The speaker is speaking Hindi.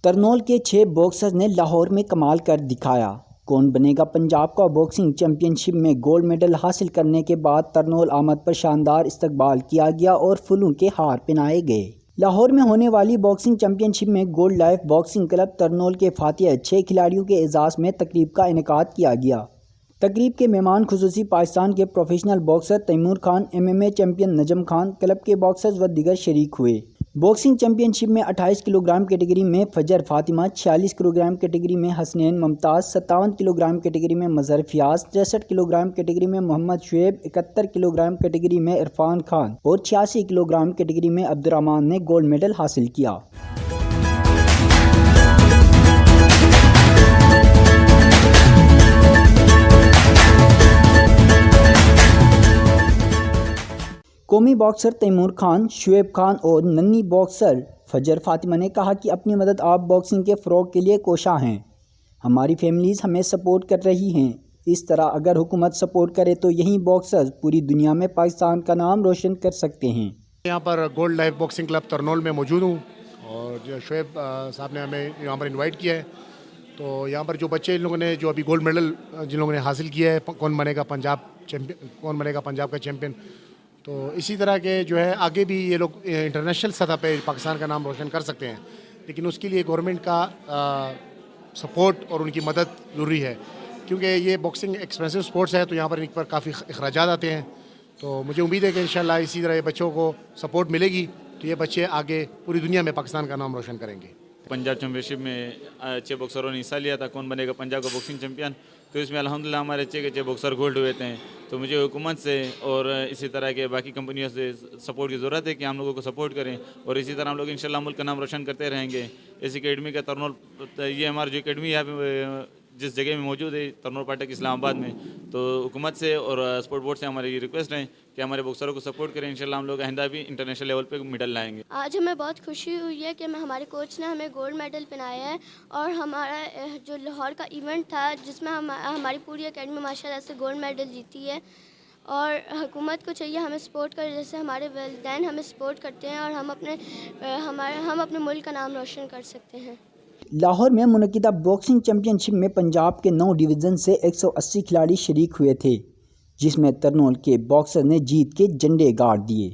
तरनोल के 6 बॉक्सर्स ने लाहौर में कमाल कर दिखाया। कौन बनेगा पंजाब का बॉक्सिंग चैंपियनशिप में गोल्ड मेडल हासिल करने के बाद तरनोल आमद पर शानदार इस्तकबाल किया गया और फूलों के हार पहनाए गए। लाहौर में होने वाली बॉक्सिंग चैंपियनशिप में गोल्ड लाइफ बॉक्सिंग क्लब तरनोल के फातिह 6 खिलाड़ियों के एजाज़ में तकरीब का इनेकाद किया गया। तकरीब के मेहमान खुसूसी पाकिस्तान के professional boxer Taimur Khan, MMA champion Najam Khan, club के बॉक्सर्स व दीगर शरीक हुए। बॉक्सिंग चैंपियनशिप में 28 किलोग्राम कैटेगरी में फजर फातिमा, 46 किलोग्राम कैटेगरी में हसनैन मुमताज़, 57 किलोग्राम कैटेगरी में मजहर फियाज, 63 किलोग्राम कैटेगरी में मोहम्मद शुएब, 71 किलोग्राम कैटेगरी में इरफान खान और 86 किलोग्राम कैटेगरी में अब्दुर्रहमान ने गोल्ड मेडल हासिल किया। कौमी बॉक्सर तैमूर खान, शुएब खान और नन्ही बॉक्सर फजर फातिमा ने कहा कि अपनी मदद आप बॉक्सिंग के फ़रोग़ के लिए कोशा हैं। हमारी फैमिलीज़ हमें सपोर्ट कर रही हैं। इस तरह अगर हुकूमत सपोर्ट करे तो यही बॉक्सर्स पूरी दुनिया में पाकिस्तान का नाम रोशन कर सकते हैं। यहाँ पर गोल्ड लाइफ बॉक्सिंग क्लब तरनोल में मौजूद हूँ और जो शुएब साहब ने हमें यहाँ पर इन्वाइट किया है। तो यहाँ पर जो बच्चे इन लोगों ने जो अभी गोल्ड मेडल जिन लोगों ने हासिल किया है, कौन बनेगा पंजाब का चैम्पियन, तो इसी तरह के जो है आगे भी ये लोग इंटरनेशनल सतह पे पाकिस्तान का नाम रोशन कर सकते हैं। लेकिन उसके लिए गवर्नमेंट का सपोर्ट और उनकी मदद ज़रूरी है, क्योंकि ये बॉक्सिंग एक्सपेंसिव स्पोर्ट्स है, तो यहाँ पर इन पर काफ़ी अखराजात आते हैं। तो मुझे उम्मीद है कि इंशाल्लाह इसी तरह ये बच्चों को सपोर्ट मिलेगी तो ये बच्चे आगे पूरी दुनिया में पाकिस्तान का नाम रोशन करेंगे। पंजाब चैंपियनशिप में 6 बॉक्सरों ने हिस्सा लिया था, कौन बनेगा पंजाब का बॉक्सिंग चैंपियन, तो इसमें अल्हम्दुलिल्लाह हमारे 6 के 6 बॉक्सर गोल्ड हुए थे। तो मुझे हुकूमत से और इसी तरह के बाकी कंपनियों से सपोर्ट की ज़रूरत है कि हम लोगों को सपोर्ट करें और इसी तरह हम लोग इंशाल्लाह मुल्क का नाम रोशन करते रहेंगे। इस एकेडमी का तरनोल, ये हमारी जो एकेडमी यहाँ पे जिस जगह में मौजूद है तरनोल पाटक इस्लामाबाद में, तो हुकूमत से और स्पोर्ट बोर्ड से हमारी रिक्वेस्ट है कि हमारे बॉक्सरों को सपोर्ट करें। इंशाल्लाह हम लोग आइंदा भी इंटरनेशनल लेवल पे मेडल लाएंगे। आज हमें बहुत खुशी हुई है कि हमारे कोच ने हमें गोल्ड मेडल पहनाया है और हमारा जो लाहौर का इवेंट था जिसमें हमारी पूरी एकेडमी माशाल्लाह से गोल्ड मेडल जीती है। और हुकूमत को चाहिए हमें सपोर्ट करे, जैसे हमारे वालिदैन हमें सपोर्ट करते हैं और हम अपने मुल्क का नाम रोशन कर सकते हैं। लाहौर में मुनक़िदा बॉक्सिंग चैंपियनशिप में पंजाब के 9 डिवीज़न से 180 खिलाड़ी शरीक हुए थे, जिसमें तरनोल के बॉक्सर ने जीत के झंडे गाड़ दिए।